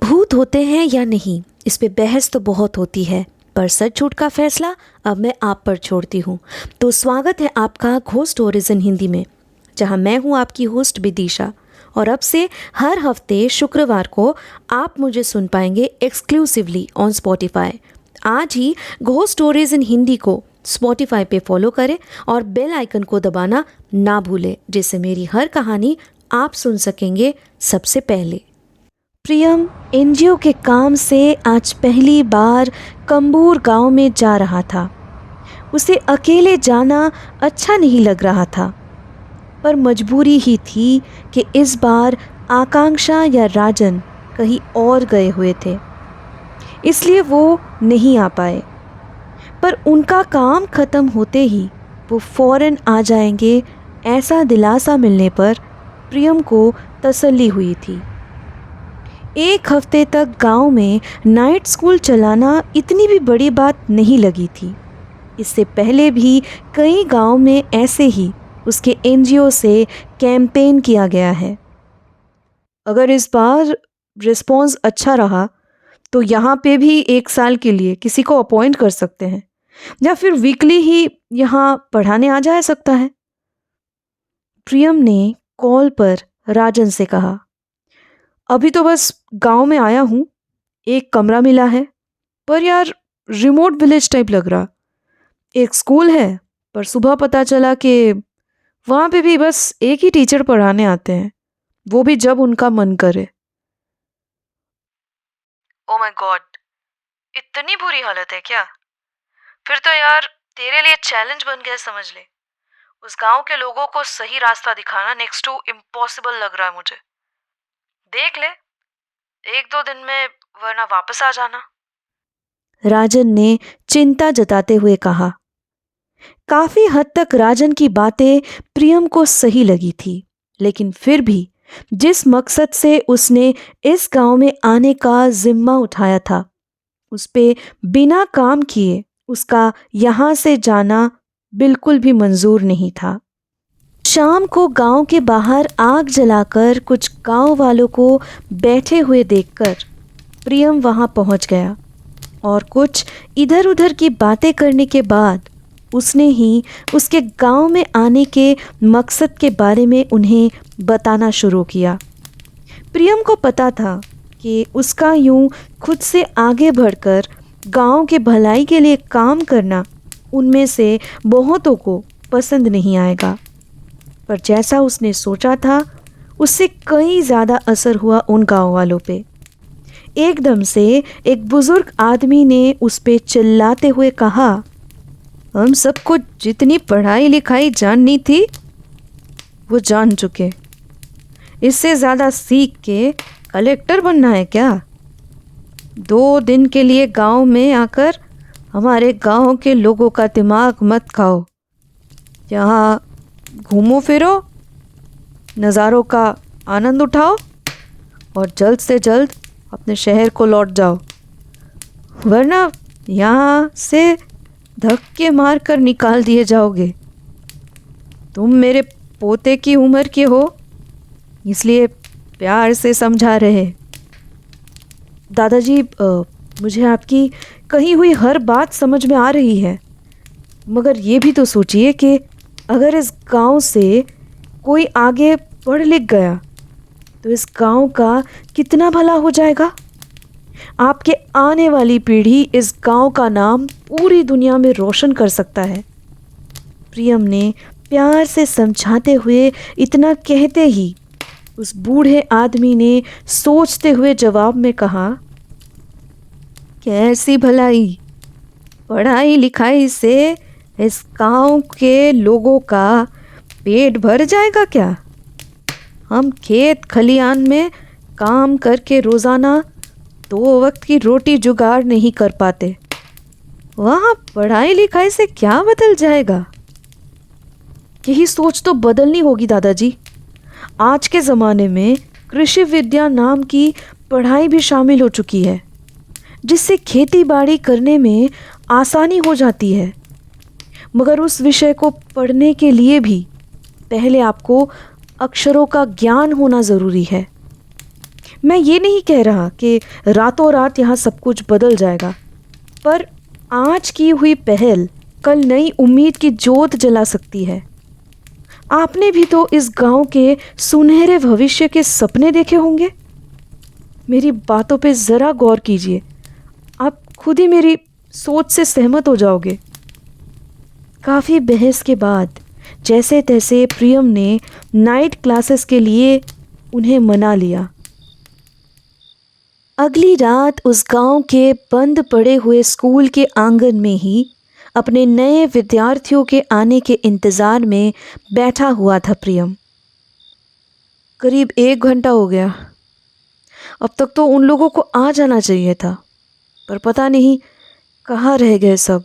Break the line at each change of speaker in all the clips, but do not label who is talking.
भूत होते हैं या नहीं, इस पे बहस तो बहुत होती है, पर सच झूठ का फैसला अब मैं आप पर छोड़ती हूँ। तो स्वागत है आपका घोस्ट स्टोरीज इन हिंदी में, जहाँ मैं हूँ आपकी होस्ट विदिशा। और अब से हर हफ्ते शुक्रवार को आप मुझे सुन पाएंगे एक्सक्लूसिवली ऑन स्पॉटिफाई। आज ही घोस्ट स्टोरीज इन हिंदी को स्पॉटिफाई पे फॉलो करें और बेल आइकन को दबाना ना भूलें, जिससे मेरी हर कहानी आप सुन सकेंगे सबसे पहले। प्रियम एनजीओ के काम से आज पहली बार कंबूर गांव में जा रहा था। उसे अकेले जाना अच्छा नहीं लग रहा था, पर मजबूरी ही थी कि इस बार आकांक्षा या राजन कहीं और गए हुए थे, इसलिए वो नहीं आ पाए। पर उनका काम ख़त्म होते ही वो फ़ौरन आ जाएंगे, ऐसा दिलासा मिलने पर प्रियम को तसल्ली हुई थी। एक हफ्ते तक गांव में नाइट स्कूल चलाना इतनी भी बड़ी बात नहीं लगी थी। इससे पहले भी कई गांव में ऐसे ही उसके एनजीओ से कैंपेन किया गया है। अगर इस बार रिस्पॉन्स अच्छा रहा तो यहाँ पे भी 1 साल के लिए किसी को अपॉइंट कर सकते हैं, या फिर वीकली ही यहाँ पढ़ाने आ जा सकता है। प्रियम ने कॉल पर राजन से कहा, अभी तो बस गांव में आया हूँ, एक कमरा मिला है, पर यार रिमोट विलेज टाइप लग रहा। एक स्कूल है, पर सुबह पता चला कि वहाँ पे भी बस एक ही टीचर पढ़ाने आते हैं, वो भी जब उनका मन करे।
ओ माय गॉड, इतनी बुरी हालत है क्या? फिर तो यार तेरे लिए चैलेंज बन गया समझ ले। उस गांव के लोगों को सही रास्ता दिखाना नेक्स्ट टू इम्पॉसिबल लग रहा है मुझे। देख ले 1-2 दिन में, वरना वापस आ जाना।
राजन ने चिंता जताते हुए कहा। काफी हद तक राजन की बातें प्रियम को सही लगी थी, लेकिन फिर भी जिस मकसद से उसने इस गांव में आने का जिम्मा उठाया था, उस पे बिना काम किए उसका यहाँ से जाना बिल्कुल भी मंजूर नहीं था। शाम को गांव के बाहर आग जलाकर कुछ गांव वालों को बैठे हुए देखकर प्रियम वहां पहुंच गया, और कुछ इधर उधर की बातें करने के बाद उसने ही उसके गांव में आने के मकसद के बारे में उन्हें बताना शुरू किया। प्रियम को पता था कि उसका यूं खुद से आगे बढ़कर गांव के भलाई के लिए काम करना उनमें से बहुतों को पसंद नहीं आएगा, पर जैसा उसने सोचा था उससे कई ज़्यादा असर हुआ उन गांव वालों पे। एकदम से एक बुजुर्ग आदमी ने उस पे चिल्लाते हुए कहा, हम सबको जितनी पढ़ाई लिखाई जाननी थी वो जान चुके, इससे ज़्यादा सीख के कलेक्टर बनना है क्या? 2 दिन के लिए गांव में आकर हमारे गांव के लोगों का दिमाग मत खाओ। यहाँ घूमो फिरो, नज़ारों का आनंद उठाओ और जल्द से जल्द अपने शहर को लौट जाओ, वरना यहाँ से धक्के मार कर निकाल दिए जाओगे। तुम मेरे पोते की उम्र के हो, इसलिए प्यार से समझा रहे। दादाजी, मुझे आपकी कही हुई हर बात समझ में आ रही है, मगर ये भी तो सोचिए कि अगर इस गांव से कोई आगे पढ़ लिख गया तो इस गांव का कितना भला हो जाएगा। आपके आने वाली पीढ़ी इस गांव का नाम पूरी दुनिया में रोशन कर सकता है। प्रियम ने प्यार से समझाते हुए इतना कहते ही उस बूढ़े आदमी ने सोचते हुए जवाब में कहा, कैसी भलाई? पढ़ाई लिखाई से इस गांव के लोगों का पेट भर जाएगा क्या? हम खेत खलियान में काम करके रोज़ाना 2 वक्त की रोटी जुगाड़ नहीं कर पाते, वहाँ पढ़ाई लिखाई से क्या बदल जाएगा? यही सोच तो बदलनी होगी दादाजी। आज के ज़माने में कृषि विद्या नाम की पढ़ाई भी शामिल हो चुकी है, जिससे खेती बाड़ी करने में आसानी हो जाती है, मगर उस विषय को पढ़ने के लिए भी पहले आपको अक्षरों का ज्ञान होना ज़रूरी है। मैं ये नहीं कह रहा कि रातों रात यहाँ सब कुछ बदल जाएगा, पर आज की हुई पहल कल नई उम्मीद की जोत जला सकती है। आपने भी तो इस गांव के सुनहरे भविष्य के सपने देखे होंगे। मेरी बातों पे ज़रा गौर कीजिए, आप खुद ही मेरी सोच से सहमत हो जाओगे। काफ़ी बहस के बाद जैसे तैसे प्रियम ने नाइट क्लासेस के लिए उन्हें मना लिया। अगली रात उस गांव के बंद पड़े हुए स्कूल के आंगन में ही अपने नए विद्यार्थियों के आने के इंतज़ार में बैठा हुआ था प्रियम। करीब 1 घंटा हो गया। अब तक तो उन लोगों को आ जाना चाहिए था, पर पता नहीं कहाँ रह गए सब।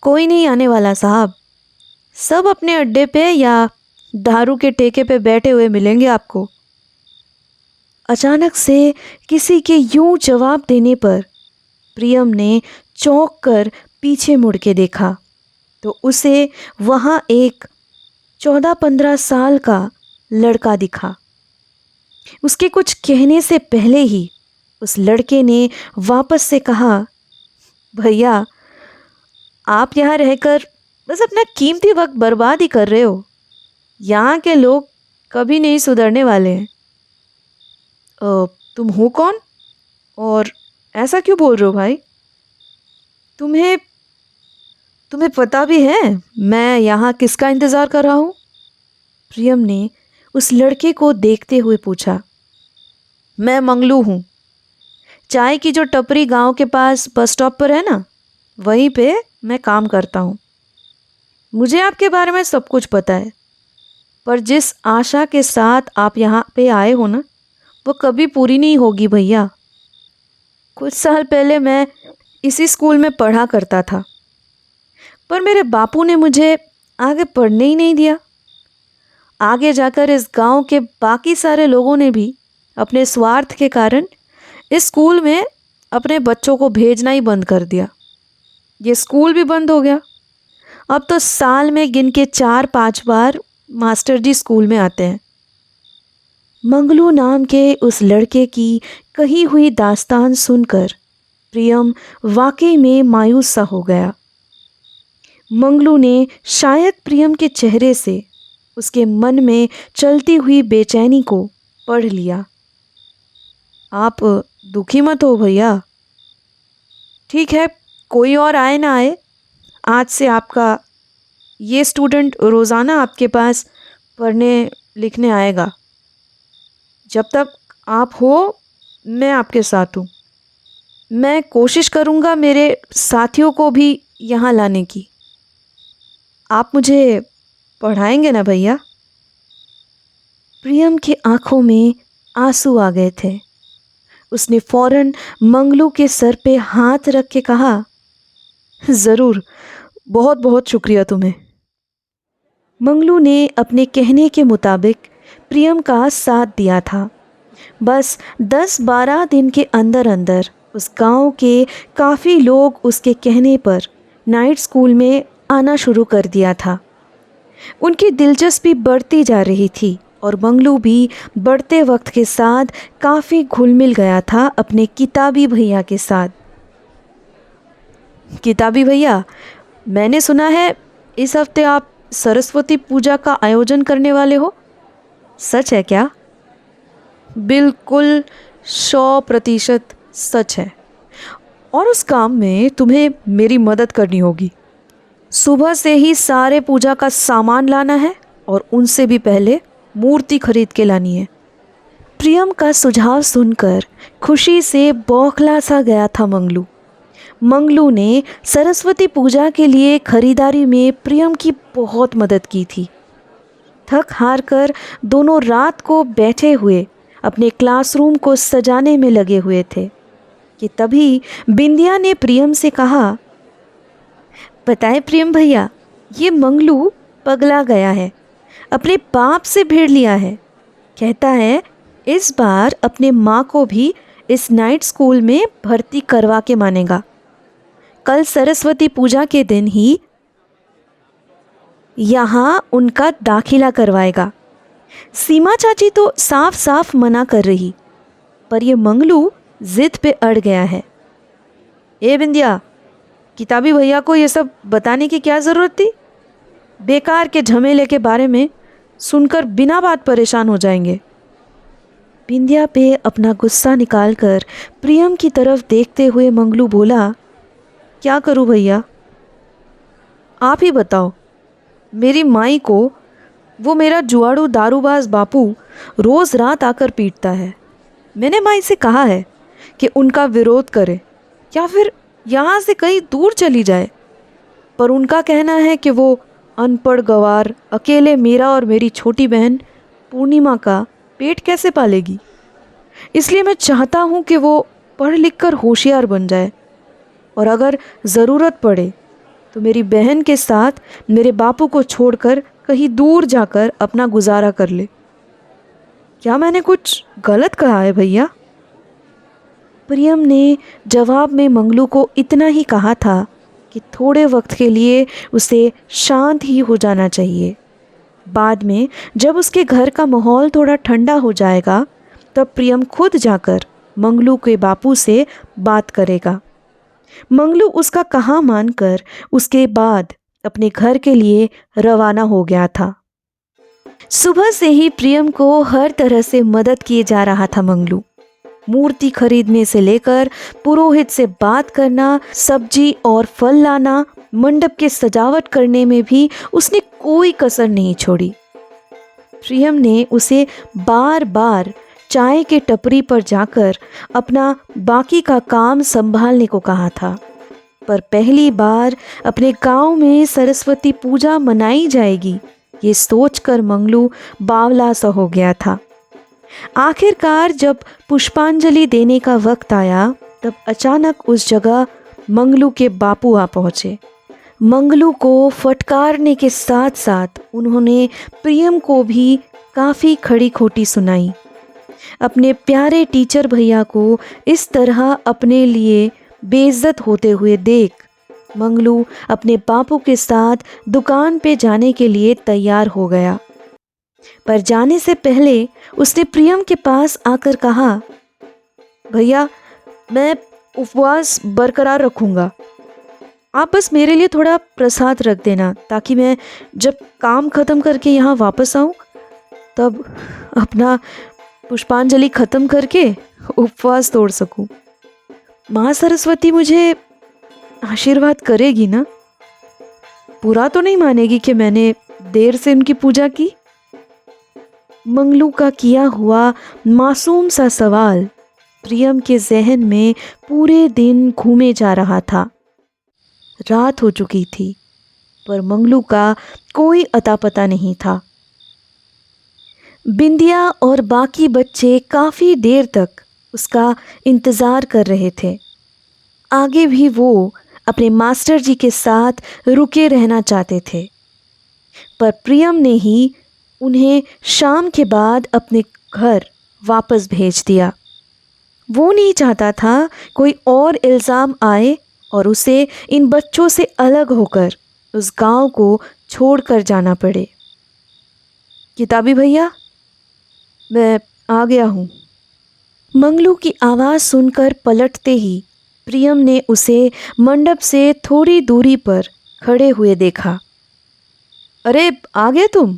कोई नहीं आने वाला साहब, सब अपने अड्डे पे या दारू के ठेके पे बैठे हुए मिलेंगे आपको। अचानक से किसी के यूं जवाब देने पर प्रियम ने चौंक कर पीछे मुड़ के देखा तो उसे वहाँ एक 14-15 साल का लड़का दिखा। उसके कुछ कहने से पहले ही उस लड़के ने वापस से कहा, भैया आप यहाँ रहकर बस अपना कीमती वक्त बर्बाद ही कर रहे हो। यहाँ के लोग कभी नहीं सुधरने वाले हैं। तुम हो कौन और ऐसा क्यों बोल रहे हो भाई? तुम्हें पता भी है मैं यहाँ किसका इंतज़ार कर रहा हूँ? प्रियम ने उस लड़के को देखते हुए पूछा। मैं मंगलू हूँ, चाय की जो टपरी गांव के पास बस स्टॉप पर है ना, वहीं पे मैं काम करता हूँ। मुझे आपके बारे में सब कुछ पता है, पर जिस आशा के साथ आप यहाँ पे आए हो ना, वो कभी पूरी नहीं होगी भैया। कुछ साल पहले मैं इसी स्कूल में पढ़ा करता था, पर मेरे बापू ने मुझे आगे पढ़ने ही नहीं दिया। आगे जाकर इस गांव के बाकी सारे लोगों ने भी अपने स्वार्थ के कारण इस स्कूल में अपने बच्चों को भेजना ही बंद कर दिया। ये स्कूल भी बंद हो गया। अब तो साल में गिन के 4-5 बार मास्टर जी स्कूल में आते हैं। मंगलू नाम के उस लड़के की कही हुई दास्तान सुनकर प्रियम वाकई में मायूस सा हो गया। मंगलू ने शायद प्रियम के चेहरे से उसके मन में चलती हुई बेचैनी को पढ़ लिया। आप दुखी मत हो भैया। ठीक है, कोई और आए ना आए, आज से आपका ये स्टूडेंट रोज़ाना आपके पास पढ़ने लिखने आएगा। जब तक आप हो मैं आपके साथ हूँ। मैं कोशिश करूँगा मेरे साथियों को भी यहाँ लाने की। आप मुझे पढ़ाएंगे ना भैया? प्रियम की आंखों में आंसू आ गए थे। उसने फौरन मंगलू के सर पे हाथ रख के कहा, ज़रूर, बहुत बहुत शुक्रिया तुम्हें। मंगलू ने अपने कहने के मुताबिक प्रियम का साथ दिया था। बस 10-12 दिन के अंदर अंदर उस गांव के काफ़ी लोग उसके कहने पर नाइट स्कूल में आना शुरू कर दिया था। उनकी दिलचस्पी बढ़ती जा रही थी और मंगलू भी बढ़ते वक्त के साथ काफ़ी घुल मिल गया था अपने किताबी भैया के साथ। किताबी भैया, मैंने सुना है इस हफ्ते आप सरस्वती पूजा का आयोजन करने वाले हो, सच है क्या? बिल्कुल 100% सच है, और उस काम में तुम्हें मेरी मदद करनी होगी। सुबह से ही सारे पूजा का सामान लाना है और उनसे भी पहले मूर्ति खरीद के लानी है। प्रियम का सुझाव सुनकर खुशी से बौखला सा गया था मंगलू। मंगलू ने सरस्वती पूजा के लिए खरीदारी में प्रियम की बहुत मदद की थी। थक हार कर दोनों रात को बैठे हुए अपने क्लासरूम को सजाने में लगे हुए थे कि तभी बिंदिया ने प्रियम से कहा, पता है प्रियम भैया, ये मंगलू पगला गया है, अपने बाप से भिड़ लिया है। कहता है इस बार अपने माँ को भी इस नाइट स्कूल में भर्ती करवा के मानेगा। कल सरस्वती पूजा के दिन ही यहाँ उनका दाखिला करवाएगा। सीमा चाची तो साफ साफ मना कर रही, पर ये मंगलू जिद पे अड़ गया है। ए बिंदिया, किताबी भैया को ये सब बताने की क्या ज़रूरत थी? बेकार के झमेले के बारे में सुनकर बिना बात परेशान हो जाएंगे। बिंदिया पे अपना गुस्सा निकालकर प्रियम की तरफ देखते हुए मंगलू बोला, क्या करूं भैया, आप ही बताओ। मेरी माई को वो मेरा जुआड़ू दारूबाज बापू रोज़ रात आकर पीटता है। मैंने माई से कहा है कि उनका विरोध करे या फिर यहाँ से कहीं दूर चली जाए, पर उनका कहना है कि वो अनपढ़ गवार अकेले मेरा और मेरी छोटी बहन पूर्णिमा का पेट कैसे पालेगी। इसलिए मैं चाहता हूँ कि वो पढ़ लिख कर होशियार बन जाए और अगर ज़रूरत पड़े तो मेरी बहन के साथ मेरे बापू को छोड़कर कहीं दूर जाकर अपना गुजारा कर ले। क्या मैंने कुछ गलत कहा है भैया? प्रियम ने जवाब में मंगलू को इतना ही कहा था कि थोड़े वक्त के लिए उसे शांत ही हो जाना चाहिए। बाद में जब उसके घर का माहौल थोड़ा ठंडा हो जाएगा तब प्रियम खुद जाकर मंगलू के बापू से बात करेगा। मंगलू उसका कहा मानकर उसके बाद अपने घर के लिए रवाना हो गया था। सुबह से ही प्रियम को हर तरह से मदद किए जा रहा था मंगलू। मूर्ति खरीदने से लेकर पुरोहित से बात करना, सब्जी और फल लाना, मंडप के सजावट करने में भी उसने कोई कसर नहीं छोड़ी। प्रियम ने उसे बार बार चाय के टपरी पर जाकर अपना बाकी का काम संभालने को कहा था, पर पहली बार अपने गांव में सरस्वती पूजा मनाई जाएगी ये सोचकर मंगलू बावला सा हो गया था। आखिरकार जब पुष्पांजलि देने का वक्त आया तब अचानक उस जगह मंगलू के बापू आ पहुँचे। मंगलू को फटकारने के साथ साथ उन्होंने प्रियम को भी काफ़ी खड़ी खोटी सुनाई। अपने प्यारे टीचर भैया को इस तरह अपने लिए बेइज्जत होते हुए देख मंगलू अपने बापू के साथ दुकान पे जाने के लिए तैयार हो गया, पर जाने से पहले उसने प्रियम के पास आकर कहा, भैया मैं उपवास बरकरार रखूँगा, आप बस मेरे लिए थोड़ा प्रसाद रख देना ताकि मैं जब काम ख़त्म करके यहाँ वापस आऊँ तब अपना पुष्पांजलि ख़त्म करके उपवास तोड़ सकूँ। माँ सरस्वती मुझे आशीर्वाद करेगी ना? बुरा तो नहीं मानेगी कि मैंने देर से उनकी पूजा की? मंगलू का किया हुआ मासूम सा सवाल प्रियम के जहन में पूरे दिन घूमे जा रहा था। रात हो चुकी थी पर मंगलू का कोई अता पता नहीं था। बिंदिया और बाकी बच्चे काफ़ी देर तक उसका इंतज़ार कर रहे थे। आगे भी वो अपने मास्टर जी के साथ रुके रहना चाहते थे, पर प्रियम ने ही उन्हें शाम के बाद अपने घर वापस भेज दिया। वो नहीं चाहता था कोई और इल्ज़ाम आए और उसे इन बच्चों से अलग होकर उस गांव को छोड़कर जाना पड़े। किताबी भैया, मैं आ गया हूँ। मंगलू की आवाज़ सुनकर पलटते ही प्रियम ने उसे मंडप से थोड़ी दूरी पर खड़े हुए देखा। अरे आ गए तुम?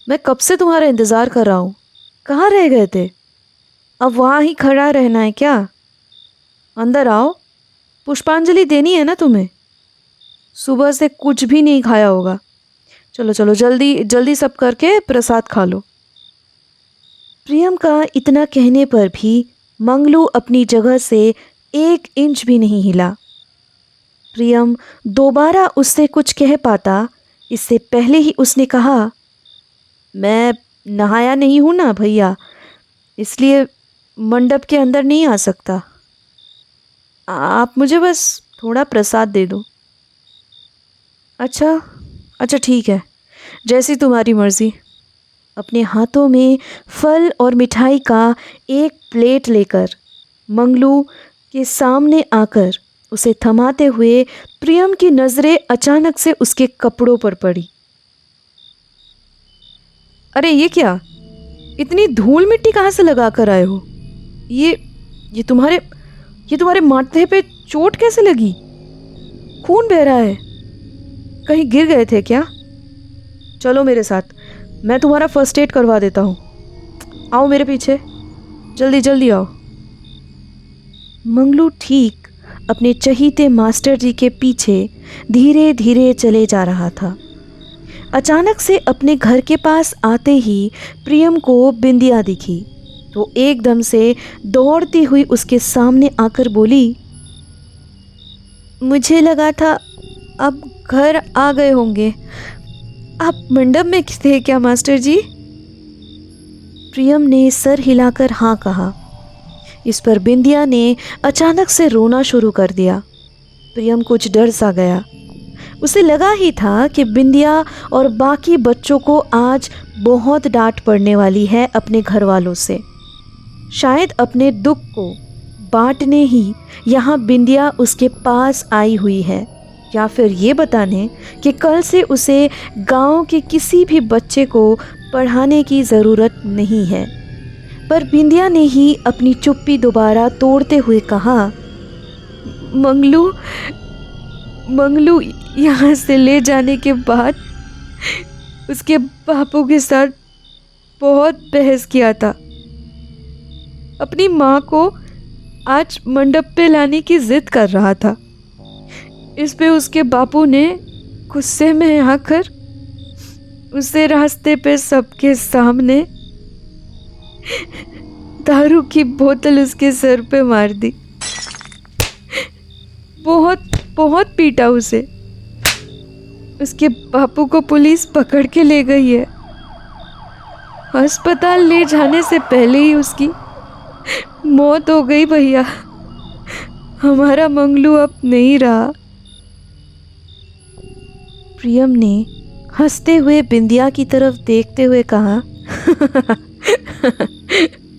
मैं कब से तुम्हारा इंतज़ार कर रहा हूँ, कहाँ रह गए थे? अब वहाँ ही खड़ा रहना है क्या? अंदर आओ, पुष्पांजलि देनी है ना तुम्हें। सुबह से कुछ भी नहीं खाया होगा। चलो चलो जल्दी जल्दी सब करके प्रसाद खा लो। प्रियम का इतना कहने पर भी मंगलू अपनी जगह से 1 इंच भी नहीं हिला। प्रियम दोबारा उससे कुछ कह पाता इससे पहले ही उसने कहा, मैं नहाया नहीं हूँ ना भैया, इसलिए मंडप के अंदर नहीं आ सकता। आप मुझे बस थोड़ा प्रसाद दे दो। अच्छा ठीक है, जैसी तुम्हारी मर्ज़ी। अपने हाथों में फल और मिठाई का एक प्लेट लेकर मंगलू के सामने आकर उसे थमाते हुए प्रियम की नज़रें अचानक से उसके कपड़ों पर पड़ी। अरे ये क्या,
इतनी धूल मिट्टी कहाँ से लगा कर आए हो? ये तुम्हारे माथे पे चोट कैसे लगी? खून बह रहा है। कहीं गिर गए थे क्या? चलो मेरे साथ, मैं तुम्हारा फर्स्ट एड करवा देता हूँ। आओ मेरे पीछे, जल्दी जल्दी आओ।
मंगलू ठीक अपने चहीते मास्टर जी के पीछे धीरे धीरे चले जा रहा था। अचानक से अपने घर के पास आते ही प्रियम को बिंदिया दिखी तो एकदम से दौड़ती हुई उसके सामने आकर बोली, मुझे लगा था अब घर आ गए होंगे। आप मंडप में थे क्या मास्टर जी? प्रियम ने सर हिलाकर हाँ कहा। इस पर बिंदिया ने अचानक से रोना शुरू कर दिया। प्रियम कुछ डर सा गया। उसे लगा ही था कि बिंदिया और बाकी बच्चों को आज बहुत डांट पड़ने वाली है अपने घर वालों से। शायद अपने दुख को बांटने ही यहाँ बिंदिया उसके पास आई हुई है, या फिर ये बताने कि कल से उसे गांव के किसी भी बच्चे को पढ़ाने की ज़रूरत नहीं है। पर बिंदिया ने ही अपनी चुप्पी दोबारा तोड़ते हुए कहा, मंगलू यहाँ से ले जाने के बाद उसके बापू के साथ बहुत बहस किया था। अपनी माँ को आज मंडप पे लाने की जिद कर रहा था। इस पे उसके बापू ने गुस्से में आकर उसे रास्ते पे सबके सामने दारू की बोतल उसके सर पे मार दी। बहुत पीटा उसे। उसके बापू को पुलिस पकड़ के ले गई है। अस्पताल ले जाने से पहले ही उसकी मौत हो गई भैया। हमारा मंगलू अब नहीं रहा। प्रियम ने हंसते हुए बिंदिया की तरफ देखते हुए कहा,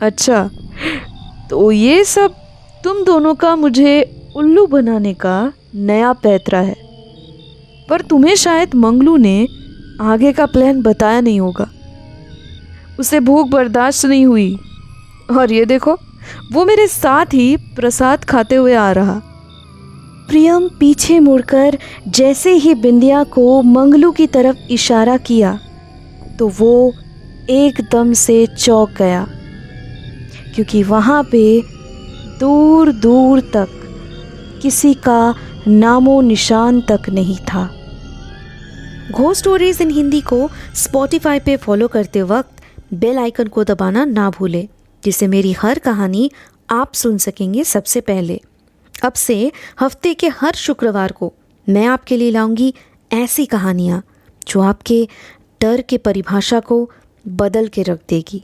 अच्छा, तो ये सब तुम दोनों का मुझे उल्लू बनाने का नया पैतरा है। पर तुम्हें शायद मंगलू ने आगे का प्लान बताया नहीं होगा। उसे भूख बर्दाश्त नहीं हुई और ये देखो, वो मेरे साथ ही प्रसाद खाते हुए आ रहा। प्रियम पीछे मुड़कर जैसे ही बिंदिया को मंगलू की तरफ इशारा किया तो वो एकदम से चौंक गया, क्योंकि वहाँ पे दूर दूर तक किसी का नामो निशान तक नहीं था। घोस्ट स्टोरीज इन हिंदी को स्पॉटिफाई पे फॉलो करते वक्त बेल आइकन को दबाना ना भूलें, जिससे मेरी हर कहानी आप सुन सकेंगे सबसे पहले। अब से हफ्ते के हर शुक्रवार को मैं आपके लिए लाऊंगी ऐसी कहानियाँ जो आपके डर के परिभाषा को बदल के रख देगी।